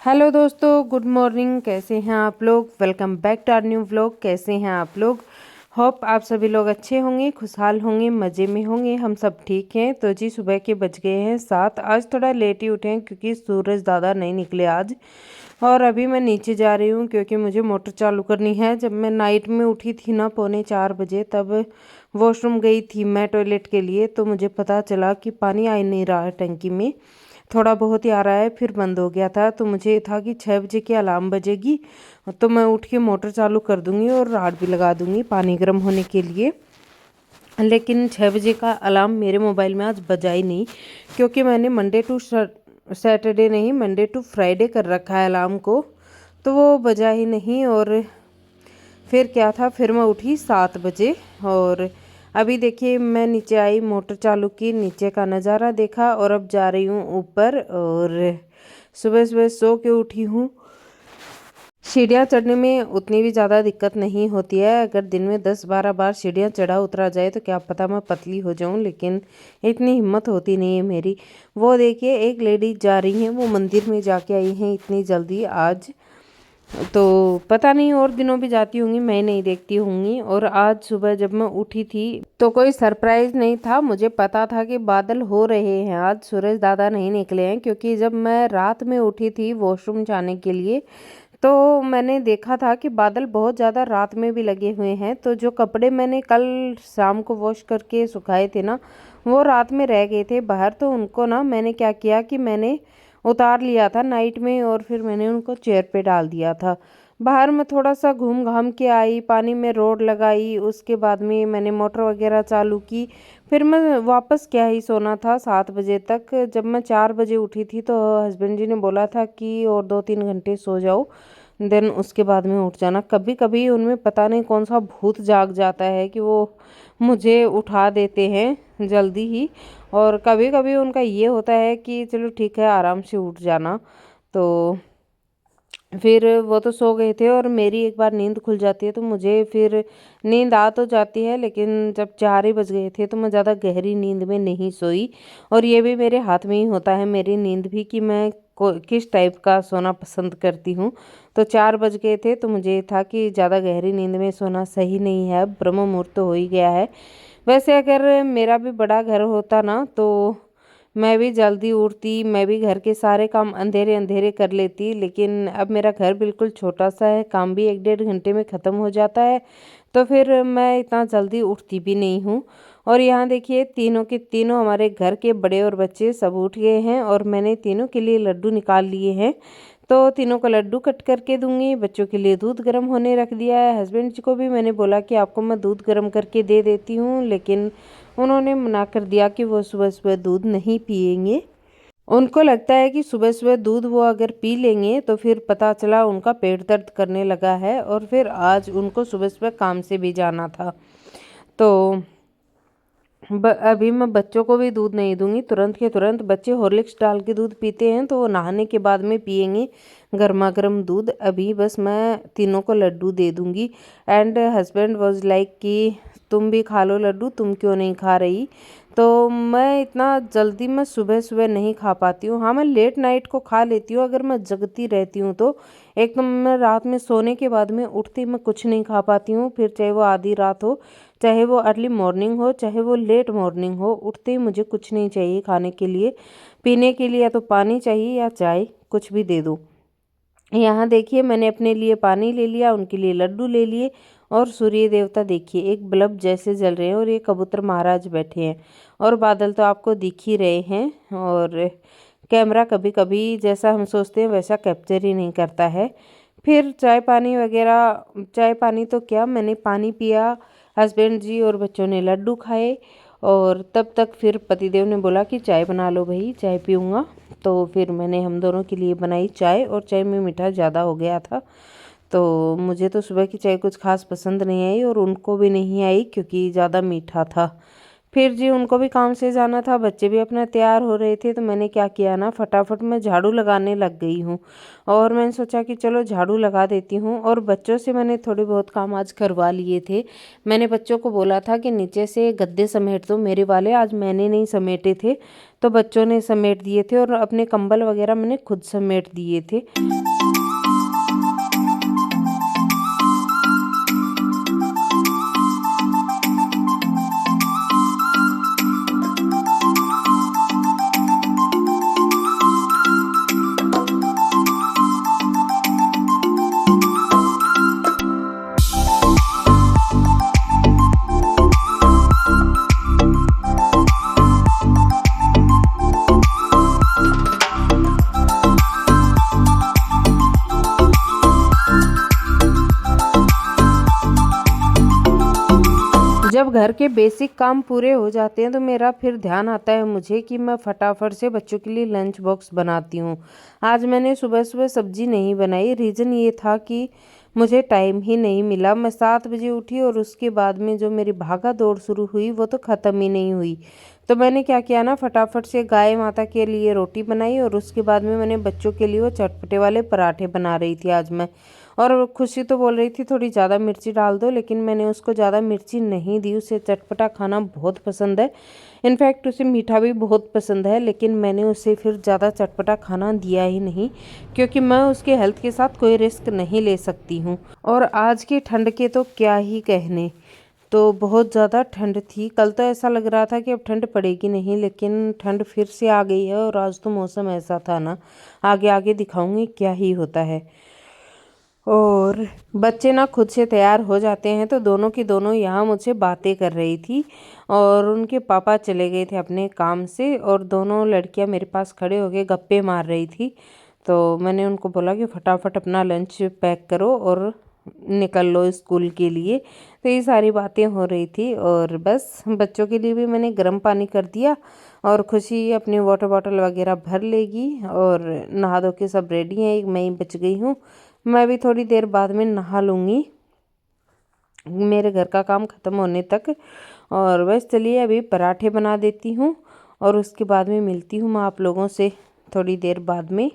Hello दोस्तों, good morning. कैसे हैं आप लोग? Welcome back to our new vlog. कैसे हैं आप लोग? होप आप सभी लोग अच्छे होंगे, खुशहाल होंगे, मज़े में होंगे। हम सब ठीक हैं। तो जी सुबह के बज गए हैं 7। आज थोड़ा लेट ही उठे हैं क्योंकि सूरज ज़्यादा नहीं निकले आज। और अभी मैं नीचे जा रही हूँ क्योंकि मुझे मोटर चालू करनी है। जब मैं नाइट में उठी थी ना 3:45 बजे, तब वॉशरूम गई थी मैं टॉयलेट के लिए, तो मुझे पता चला कि पानी आ ही नहीं रहा है टंकी में। थोड़ा बहुत ही आ रहा है, फिर बंद हो गया था। तो मुझे था कि 6 बजे की अलार्म बजेगी तो मैं उठ के मोटर चालू कर दूंगी और राड भी लगा दूंगी पानी गर्म होने के लिए। लेकिन 6 बजे का अलार्म मेरे मोबाइल में आज बजा ही नहीं, क्योंकि मैंने मंडे टू सैटरडे नहीं, मंडे टू फ्राइडे कर रखा है अलार्म को। तो वो बजा ही नहीं। और फिर क्या था, फिर मैं उठी 7 बजे। और अभी देखिए मैं नीचे आई, मोटर चालू की, नीचे का नज़ारा देखा और अब जा रही हूँ ऊपर। और सुबह सुबह सो के उठी हूँ। सीढ़ियाँ चढ़ने में उतनी भी ज़्यादा दिक्कत नहीं होती है। अगर दिन में 10-12 बार सीढ़ियाँ चढ़ा उतरा जाए तो क्या पता मैं पतली हो जाऊं, लेकिन इतनी हिम्मत होती नहीं है मेरी। वो देखिए एक लेडी जा रही हैं, वो मंदिर में जाके आई हैं इतनी जल्दी आज। तो पता नहीं और दिनों भी जाती होंगी, मैं नहीं देखती होंगी। और आज सुबह जब मैं उठी थी तो कोई सरप्राइज नहीं था, मुझे पता था कि बादल हो रहे हैं, आज सूरज दादा नहीं निकले हैं। क्योंकि जब मैं रात में उठी थी वॉशरूम जाने के लिए तो मैंने देखा था कि बादल बहुत ज़्यादा रात में भी लगे हुए हैं। तो जो कपड़े मैंने कल शाम को वॉश करके सुखाए थे ना, वो रात में रह गए थे बाहर। तो उनको ना मैंने क्या किया कि मैंने उतार लिया था नाइट में और फिर मैंने उनको चेयर पे डाल दिया था। बाहर मैं थोड़ा सा घूम घाम के आई, पानी में रोड लगाई, उसके बाद में मैंने मोटर वगैरह चालू की। फिर मैं वापस क्या ही सोना था 7 बजे तक। जब मैं 4 बजे उठी थी तो हस्बैंड जी ने बोला था कि और 2-3 घंटे सो जाओ, देन उसके बाद में उठ जाना। कभी कभी उनमें पता नहीं कौन सा भूत जाग जाता है कि वो मुझे उठा देते हैं जल्दी ही। और कभी कभी उनका ये होता है कि चलो ठीक है आराम से उठ जाना। तो फिर वो तो सो गए थे और मेरी एक बार नींद खुल जाती है तो मुझे फिर नींद आ तो जाती है, लेकिन जब 4 ही बज गए थे तो मैं ज़्यादा गहरी नींद में नहीं सोई। और ये भी मेरे हाथ में ही होता है मेरी नींद भी, कि मैं किस टाइप का सोना पसंद करती हूँ। तो 4 बज गए थे तो मुझे था कि ज़्यादा गहरी नींद में सोना सही नहीं है, ब्रह्म मुहूर्त तो हो ही गया है। वैसे अगर मेरा भी बड़ा घर होता ना तो मैं भी जल्दी उठती, मैं भी घर के सारे काम अंधेरे अंधेरे कर लेती। लेकिन अब मेरा घर बिल्कुल छोटा सा है, काम भी 1-1.5 घंटे में ख़त्म हो जाता है। तो फिर मैं इतना जल्दी उठती भी नहीं हूँ। और यहाँ देखिए तीनों के तीनों हमारे घर के बड़े और बच्चे सब उठ गए हैं और मैंने तीनों के लिए लड्डू निकाल लिए हैं। तो तीनों को लड्डू कट करके दूंगी। बच्चों के लिए दूध गर्म होने रख दिया है। हस्बैंड जी को भी मैंने बोला कि आपको मैं दूध गर्म करके दे देती हूँ, लेकिन उन्होंने मना कर दिया कि वो सुबह सुबह दूध नहीं पिएंगे। उनको लगता है कि सुबह सुबह दूध वो अगर पी लेंगे तो फिर पता चला उनका पेट दर्द करने लगा है और फिर आज उनको सुबह सुबह काम से भी जाना था। तो अभी मैं बच्चों को भी दूध नहीं दूंगी तुरंत के तुरंत। बच्चे हॉर्लिक्स डाल के दूध पीते हैं तो वो नहाने के बाद में पियेंगे गर्मा गर्म दूध। अभी बस मैं तीनों को लड्डू दे दूंगी। एंड हस्बैंड वाज लाइक कि तुम भी खा लो लड्डू, तुम क्यों नहीं खा रही। तो मैं इतना जल्दी मैं सुबह सुबह नहीं खा पाती हूँ। हाँ मैं लेट नाइट को खा लेती हूँ अगर मैं जगती रहती हूँ तो। एक तो मैं रात में सोने के बाद में उठती मैं कुछ नहीं खा पाती हूँ, फिर चाहे वो आधी रात हो, चाहे वो अर्ली मॉर्निंग हो, चाहे वो लेट मॉर्निंग हो, उठते ही मुझे कुछ नहीं चाहिए खाने के लिए। पीने के लिए या तो पानी चाहिए या चाय, कुछ भी दे दो। यहाँ देखिए मैंने अपने लिए पानी ले लिया, उनके लिए लड्डू ले लिए। और सूर्य देवता देखिए एक बल्ब जैसे जल रहे हैं और ये कबूतर महाराज बैठे हैं। और बादल तो आपको दिख ही रहे हैं। और कैमरा कभी कभी जैसा हम सोचते हैं वैसा कैप्चर ही नहीं करता है। फिर चाय पानी वगैरह, चाय पानी तो क्या, मैंने पानी पिया, हस्बैंड जी और बच्चों ने लड्डू खाए। और तब तक फिर पतिदेव ने बोला कि चाय बना लो भाई, चाय पीऊँगा। तो फिर मैंने हम दोनों के लिए बनाई चाय, और चाय में मीठा ज़्यादा हो गया था। तो मुझे तो सुबह की चाय कुछ खास पसंद नहीं आई और उनको भी नहीं आई क्योंकि ज़्यादा मीठा था। फिर जी उनको भी काम से जाना था, बच्चे भी अपना तैयार हो रहे थे, तो मैंने क्या किया ना, फटाफट मैं झाड़ू लगाने लग गई हूँ। और मैंने सोचा कि चलो झाड़ू लगा देती हूँ। और बच्चों से मैंने थोड़े बहुत काम आज करवा लिए थे। मैंने बच्चों को बोला था कि नीचे से गद्दे समेट दो मेरे वाले, आज मैंने नहीं समेटे थे, तो बच्चों ने समेट दिए थे। और अपने कंबल वगैरह मैंने खुद समेट दिए थे। जब घर के बेसिक काम पूरे हो जाते हैं तो मेरा फिर ध्यान आता है मुझे कि मैं फटाफट से बच्चों के लिए लंच बॉक्स बनाती हूँ। आज मैंने सुबह सुबह सब्जी नहीं बनाई। रीज़न ये था कि मुझे टाइम ही नहीं मिला। मैं 7 बजे उठी और उसके बाद में जो मेरी भागा दौड़ शुरू हुई वो तो ख़त्म ही नहीं हुई। तो मैंने क्या किया ना, फटाफट से गाय माता के लिए रोटी बनाई और उसके बाद में मैंने बच्चों के लिए वो चटपटे वाले पराठे बना रही थी आज मैं। और खुशी तो बोल रही थी थोड़ी ज़्यादा मिर्ची डाल दो, लेकिन मैंने उसको ज़्यादा मिर्ची नहीं दी। उसे चटपटा खाना बहुत पसंद है, इनफैक्ट उसे मीठा भी बहुत पसंद है, लेकिन मैंने उसे फिर ज़्यादा चटपटा खाना दिया ही नहीं, क्योंकि मैं उसके हेल्थ के साथ कोई रिस्क नहीं ले सकती हूँ। और आज की ठंड के तो क्या ही कहने, तो बहुत ज़्यादा ठंड थी। कल तो ऐसा लग रहा था कि अब ठंड पड़ेगी नहीं, लेकिन ठंड फिर से आ गई है। और आज तो मौसम ऐसा था ना, आगे आगे दिखाऊंगी क्या ही होता है। और बच्चे ना खुद से तैयार हो जाते हैं, तो दोनों की दोनों यहाँ मुझसे बातें कर रही थी। और उनके पापा चले गए थे अपने काम से, और दोनों लड़कियाँ मेरे पास खड़े होके गप्पे मार रही थी। तो मैंने उनको बोला कि फटाफट अपना लंच पैक करो और निकल लो स्कूल के लिए। तो ये सारी बातें हो रही थी। और बस बच्चों के लिए भी मैंने गर्म पानी कर दिया, और खुशी अपनी वाटर बॉटल वगैरह भर लेगी। और नहा धो के सब रेडी हैं, मैं ही बच गई हूँ। मैं भी थोड़ी देर बाद में नहा लूँगी, मेरे घर का काम ख़त्म होने तक। और बस चलिए अभी पराठे बना देती हूँ, और उसके बाद में मिलती हूँ मैं आप लोगों से थोड़ी देर बाद में।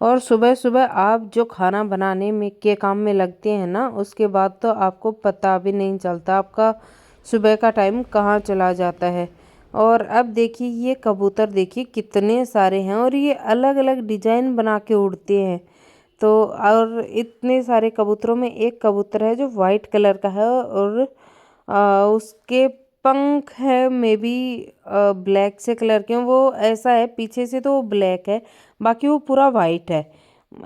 और सुबह सुबह आप जो खाना बनाने में के काम में लगते हैं ना, उसके बाद तो आपको पता भी नहीं चलता आपका सुबह का टाइम कहाँ चला जाता है। और अब देखिए ये कबूतर देखिए कितने सारे हैं, और ये अलग अलग डिजाइन बना के उड़ते हैं। तो और इतने सारे कबूतरों में एक कबूतर है जो वाइट कलर का है, और उसके पंख है मे बी ब्लैक से कलर के हैं। वो ऐसा है, पीछे से तो वो ब्लैक है, बाकी वो पूरा वाइट है।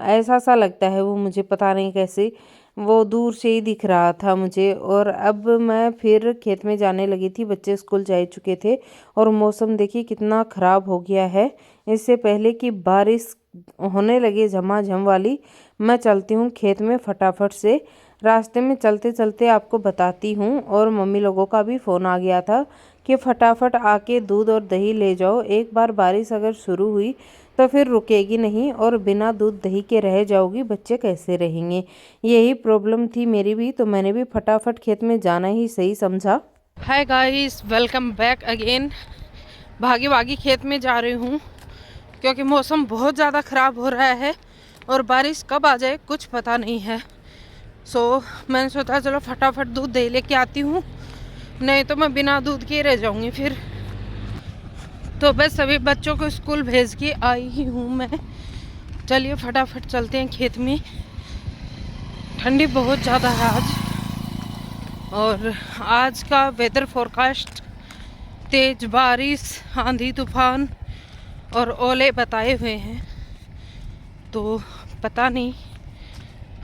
ऐसा सा लगता है वो, मुझे पता नहीं कैसे, वो दूर से ही दिख रहा था मुझे। और अब मैं फिर खेत में जाने लगी थी, बच्चे स्कूल जा चुके थे। और मौसम देखिए कितना ख़राब हो गया है। इससे पहले कि बारिश होने लगे झमाझम वाली, मैं चलती हूँ खेत में फटाफट से। रास्ते में चलते चलते आपको बताती हूँ, और मम्मी लोगों का भी फ़ोन आ गया था कि फटाफट आके दूध और दही ले जाओ। एक बार बारिश अगर शुरू हुई तो फिर रुकेगी नहीं, और बिना दूध दही के रह जाओगी, बच्चे कैसे रहेंगे। यही प्रॉब्लम थी मेरी भी, तो मैंने भी फटाफट खेत में जाना ही सही समझा। Hi guys, welcome back again. भागी भागी खेत में जा रही हूँ, क्योंकि मौसम बहुत ज़्यादा ख़राब हो रहा है। और बारिश कब आ जाए कुछ पता नहीं है। मैंने सोचा चलो फटाफट दूध दे लेके आती हूँ, नहीं तो मैं बिना दूध के रह जाऊँगी फिर। तो बस सभी बच्चों को स्कूल भेज के आई ही हूँ मैं। चलिए फटाफट चलते हैं खेत में। ठंडी बहुत ज़्यादा है आज, और आज का वेदर फोरकास्ट तेज बारिश, आंधी तूफान और ओले बताए हुए हैं, तो पता नहीं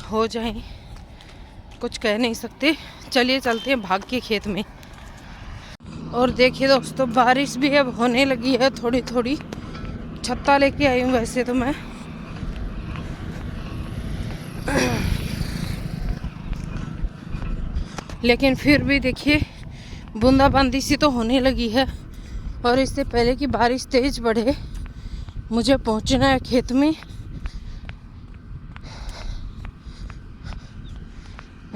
हो जाए, कुछ कह नहीं सकते। चलिए चलते हैं भाग के खेत में। और देखिए दोस्तों, बारिश भी अब होने लगी है थोड़ी थोड़ी। छत्ता लेके आई हूँ वैसे तो मैं, लेकिन फिर भी देखिए बूंदाबांदी सी तो होने लगी है। और इससे पहले कि बारिश तेज बढ़े मुझे पहुंचना है खेत में।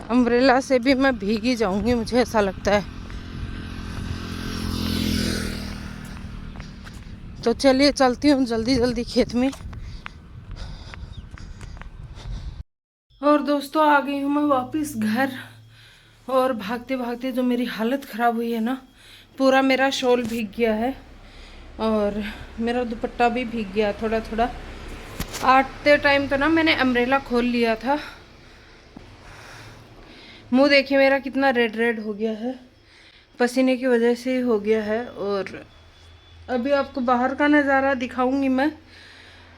अम्ब्रेला से भी मैं भीगी जाऊंगी, मुझे ऐसा लगता है। तो चलिए चलती हूँ जल्दी जल्दी खेत में। और दोस्तों आ गई हूँ मैं वापस घर, और भागते भागते जो मेरी हालत ख़राब हुई है ना, पूरा मेरा शॉल भीग गया है और मेरा दुपट्टा भी भीग गया थोड़ा थोड़ा। आते टाइम तो ना मैंने अम्ब्रेला खोल लिया था। मुंह देखिए मेरा कितना रेड रेड हो गया है, पसीने की वजह से ही हो गया है। और अभी आपको बाहर का नज़ारा दिखाऊंगी मैं,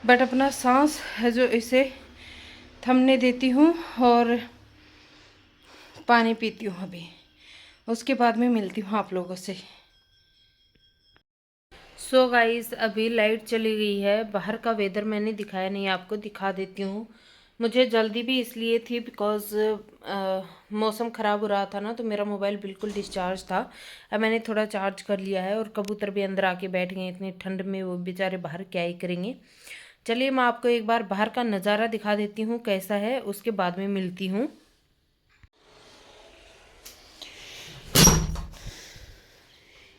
बट अपना सांस है जो इसे थमने देती हूँ और पानी पीती हूँ अभी, उसके बाद में मिलती हूँ आप लोगों से। सो गाइस, अभी लाइट चली गई है। बाहर का वेदर मैंने दिखाया नहीं, आपको दिखा देती हूँ। मुझे जल्दी भी इसलिए थी बिकॉज़ मौसम ख़राब हो रहा था ना, तो मेरा मोबाइल बिल्कुल डिस्चार्ज था। अब मैंने थोड़ा चार्ज कर लिया है, और कबूतर भी अंदर आके बैठ गए इतनी ठंड में, वो बेचारे बाहर क्या ही करेंगे। चलिए मैं आपको एक बार बाहर का नज़ारा दिखा देती हूँ कैसा है, उसके बाद में मिलती हूँ।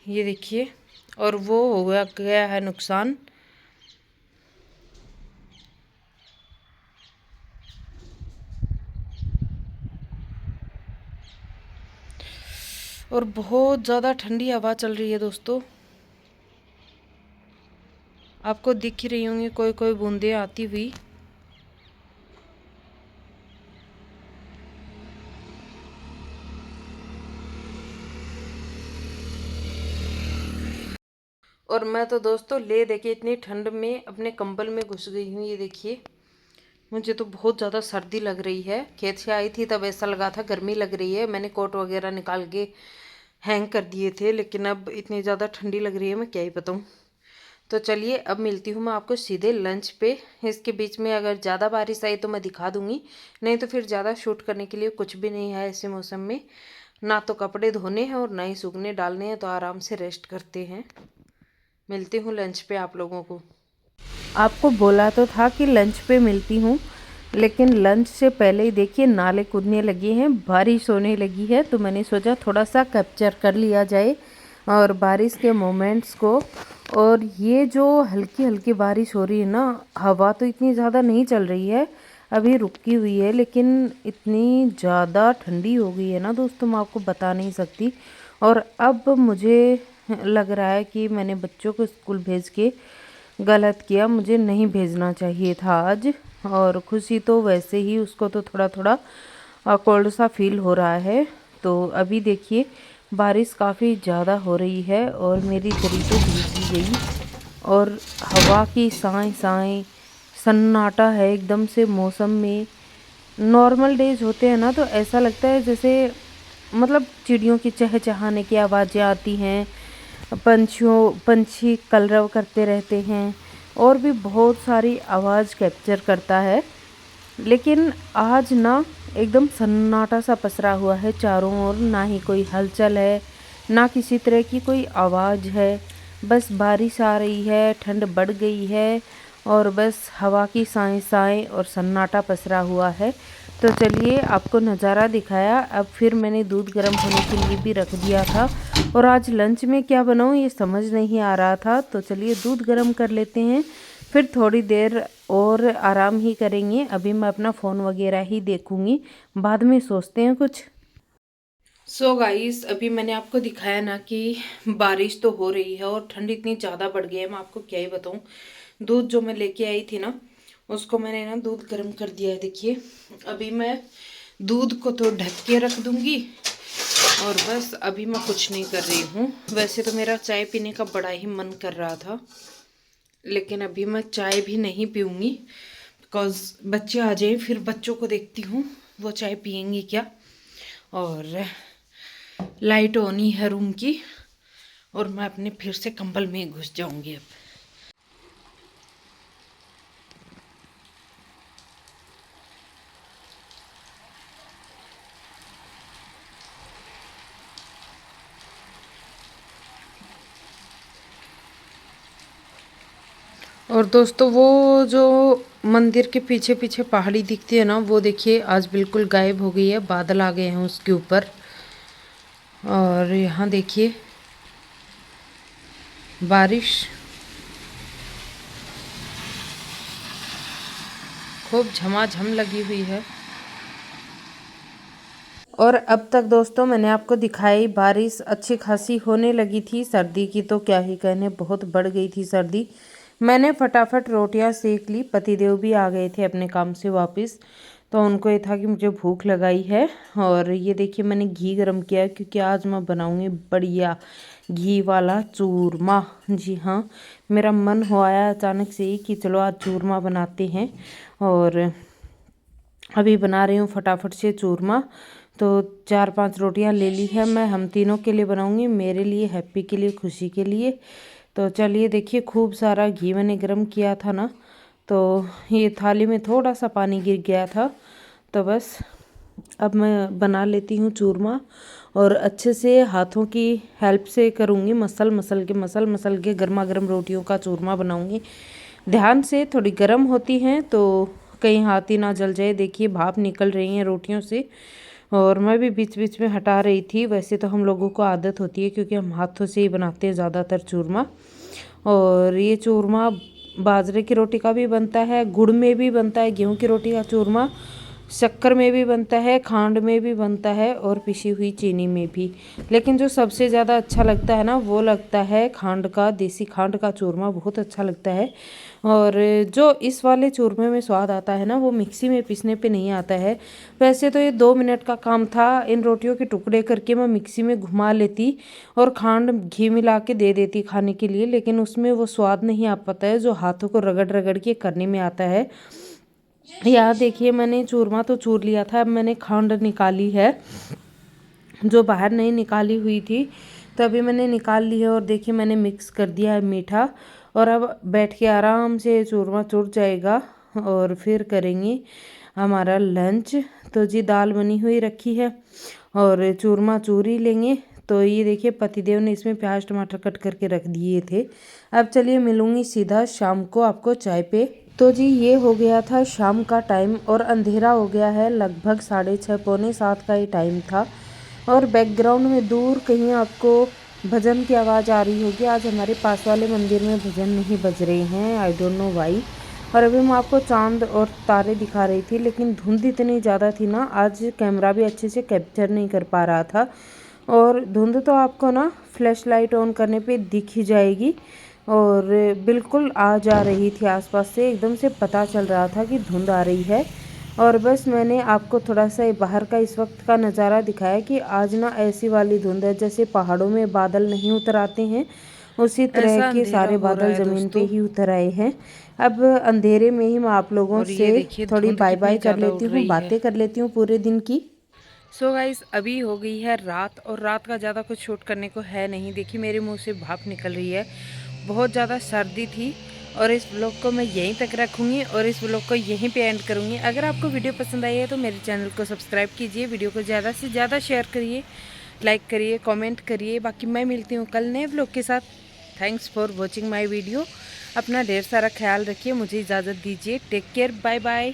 ये देखिए, और वो हो गया है नुकसान। और बहुत ज़्यादा ठंडी हवा चल रही है दोस्तों, आपको दिख ही रही होंगी कोई कोई बूंदें आती हुई। और मैं तो दोस्तों ले देखिए इतनी ठंड में अपने कंबल में घुस गई हूँ। ये देखिए, मुझे तो बहुत ज़्यादा सर्दी लग रही है। खेत से आई थी तब ऐसा लगा था गर्मी लग रही है, मैंने कोट वगैरह निकाल के हैंग कर दिए थे, लेकिन अब इतनी ज़्यादा ठंडी लग रही है मैं क्या ही बताऊँ। तो चलिए अब मिलती हूँ मैं आपको सीधे लंच पे। इसके बीच में अगर ज़्यादा बारिश आई तो मैं दिखा दूँगी, नहीं तो फिर ज़्यादा शूट करने के लिए कुछ भी नहीं है ऐसे मौसम में। ना तो कपड़े धोने हैं और ना ही सूखने डालने हैं, तो आराम से रेस्ट करते हैं। मिलती हूँ लंच पे आप लोगों को। आपको बोला तो था कि लंच पे मिलती हूँ, लेकिन लंच से पहले ही देखिए नाले कूदने लगे हैं, बारिश होने लगी है, तो मैंने सोचा थोड़ा सा कैप्चर कर लिया जाए और बारिश के मोमेंट्स को। और ये जो हल्की हल्की बारिश हो रही है ना, हवा तो इतनी ज़्यादा नहीं चल रही है, अभी रुकी हुई है, लेकिन इतनी ज़्यादा ठंडी हो गई है ना दोस्तों, मैं आपको बता नहीं सकती। और अब मुझे लग रहा है कि मैंने बच्चों को स्कूल भेज के गलत किया, मुझे नहीं भेजना चाहिए था आज। और खुशी तो वैसे ही उसको तो थोड़ा थोड़ा कोल्ड सा फील हो रहा है। तो अभी देखिए बारिश काफ़ी ज़्यादा हो रही है और मेरी दरी तो भीग गई, और हवा की साएं साएं, सन्नाटा है एकदम से मौसम में। नॉर्मल डेज होते हैं ना तो ऐसा लगता है जैसे मतलब चिड़ियों की चहचहाने की आवाज़ें आती हैं, पंछी कलरव करते रहते हैं, और भी बहुत सारी आवाज़ कैप्चर करता है। लेकिन आज ना एकदम सन्नाटा सा पसरा हुआ है चारों ओर, ना ही कोई हलचल है, ना किसी तरह की कोई आवाज़ है। बस बारिश आ रही है, ठंड बढ़ गई है, और बस हवा की साएं साएं और सन्नाटा पसरा हुआ है। तो चलिए आपको नज़ारा दिखाया। अब फिर मैंने दूध गर्म होने के लिए भी रख दिया था, और आज लंच में क्या बनाऊँ ये समझ नहीं आ रहा था। तो चलिए दूध गर्म कर लेते हैं, फिर थोड़ी देर और आराम ही करेंगे। अभी मैं अपना फ़ोन वगैरह ही देखूंगी, बाद में सोचते हैं कुछ। सो गाइस, अभी मैंने आपको दिखाया ना कि बारिश तो हो रही है और ठंड इतनी ज़्यादा बढ़ गई है, मैं आपको क्या ही बताऊं। दूध जो मैं लेके आई थी ना, उसको मैंने ना दूध गर्म कर दिया है। देखिए, अभी मैं दूध को तो ढक के रख दूंगी और बस अभी मैं कुछ नहीं कर रही हूँ। वैसे तो मेरा चाय पीने का बड़ा ही मन कर रहा था, लेकिन अभी मैं चाय भी नहीं पीऊँगी, बिकॉज़ बच्चे आ जाए, फिर बच्चों को देखती हूँ वो चाय पियेंगी क्या। और लाइट ऑन ही है रूम की, और मैं अपने फिर से कंबल में घुस जाऊँगी अब। और दोस्तों, वो जो मंदिर के पीछे पीछे पहाड़ी दिखती है ना, वो देखिए आज बिल्कुल गायब हो गई है, बादल आ गए हैं उसके ऊपर। और यहाँ देखिए बारिश खूब झमाझम लगी हुई है। और अब तक दोस्तों मैंने आपको दिखाई, बारिश अच्छी खासी होने लगी थी। सर्दी की तो क्या ही कहने, बहुत बढ़ गई थी सर्दी। मैंने फटाफट रोटियां सेक ली, पतिदेव भी आ गए थे अपने काम से वापस, तो उनको ये था कि मुझे भूख लगाई है। और ये देखिए, मैंने घी गरम किया है, क्योंकि आज मैं बनाऊंगी बढ़िया घी वाला चूरमा। जी हाँ, मेरा मन हो आया अचानक से ही कि चलो आज चूरमा बनाते हैं, और अभी बना रही हूँ फटाफट से चूरमा। तो 4-5 रोटियां ले ली है मैं, हम तीनों के लिए बनाऊंगी, मेरे लिए, हैप्पी के लिए, खुशी के लिए। तो चलिए देखिए, खूब सारा घी मैंने गरम किया था ना, तो ये थाली में थोड़ा सा पानी गिर गया था। तो बस अब मैं बना लेती हूँ चूरमा, और अच्छे से हाथों की हेल्प से करूँगी, मसल मसल के गर्मा गर्म रोटियों का चूरमा बनाऊँगी। ध्यान से, थोड़ी गर्म होती हैं तो कहीं हाथ ही ना जल जाए। देखिए भाप निकल रही हैं रोटियों से, और मैं भी बीच बीच में हटा रही थी। वैसे तो हम लोगों को आदत होती है, क्योंकि हम हाथों से ही बनाते हैं ज़्यादातर चूरमा। और ये चूरमा बाजरे की रोटी का भी बनता है, गुड़ में भी बनता है, गेहूं की रोटी का चूरमा, शक्कर में भी बनता है, खांड में भी बनता है, और पिसी हुई चीनी में भी। लेकिन जो सबसे ज़्यादा अच्छा लगता है ना, वो लगता है खांड का, देसी खांड का चूरमा बहुत अच्छा लगता है। और जो इस वाले चूरमे में स्वाद आता है ना, वो मिक्सी में पीसने पे नहीं आता है। वैसे तो ये 2 मिनट का काम था, इन रोटियों के टुकड़े करके मैं मिक्सी में घुमा लेती और खांड घी मिला के दे देती खाने के लिए, लेकिन उसमें वो स्वाद नहीं आ पाता है जो हाथों को रगड़ रगड़ के करने में आता है। यहाँ देखिए, मैंने चूरमा तो चूर लिया था, अब मैंने खांड निकाली है जो बाहर नहीं निकाली हुई थी, तो अभी मैंने निकाल ली है। और देखिए, मैंने मिक्स कर दिया है मीठा, और अब बैठ के आराम से चूरमा चूर जाएगा, और फिर करेंगे हमारा लंच। तो जी, दाल बनी हुई रखी है और चूरमा चूर ही लेंगे। तो ये देखिए, पतिदेव ने इसमें प्याज टमाटर कट करके रख दिए थे। अब चलिए, मिलूंगी सीधा शाम को आपको चाय पे। तो जी, ये हो गया था शाम का टाइम, और अंधेरा हो गया है, लगभग 6:30 पौने 7 का ही टाइम था। और बैकग्राउंड में दूर कहीं आपको भजन की आवाज़ आ रही होगी। आज हमारे पास वाले मंदिर में भजन नहीं बज रहे हैं, आई डोंट नो वाई। और अभी मैं आपको चांद और तारे दिखा रही थी, लेकिन धुंध इतनी ज़्यादा थी ना, आज कैमरा भी अच्छे से कैप्चर नहीं कर पा रहा था। और धुंध तो आपको ना फ्लैश लाइट ऑन करने पे दिख ही जाएगी, और बिल्कुल आ जा रही थी आसपास से, एकदम से पता चल रहा था कि धुंध आ रही है। और बस मैंने आपको थोड़ा सा बाहर का इस वक्त का नज़ारा दिखाया कि आज ना ऐसी वाली धुंध है जैसे पहाड़ों में बादल नहीं उतर आते हैं, उसी तरह के सारे बादल ज़मीन पे ही उतर आए हैं। अब अंधेरे में ही मैं आप लोगों से थोड़ी बाय बाय कर लेती हूँ, बातें कर लेती हूँ पूरे दिन की। सो गाइस, अभी हो गई है रात, और रात का ज़्यादा कुछ शूट करने को है नहीं। देखिए, मेरे मुंह से भाप निकल रही है, बहुत ज़्यादा सर्दी थी। और इस ब्लॉग को मैं यहीं तक रखूँगी, और इस ब्लॉग को यहीं पे एंड करूँगी। अगर आपको वीडियो पसंद आई है तो मेरे चैनल को सब्सक्राइब कीजिए, वीडियो को ज़्यादा से ज़्यादा शेयर करिए, लाइक करिए, कमेंट करिए। बाकी मैं मिलती हूँ कल नए ब्लॉग के साथ। Thanks for watching my video. अपना ढेर सारा ख्याल रखिए, मुझे इजाज़त दीजिए। Take care, bye bye.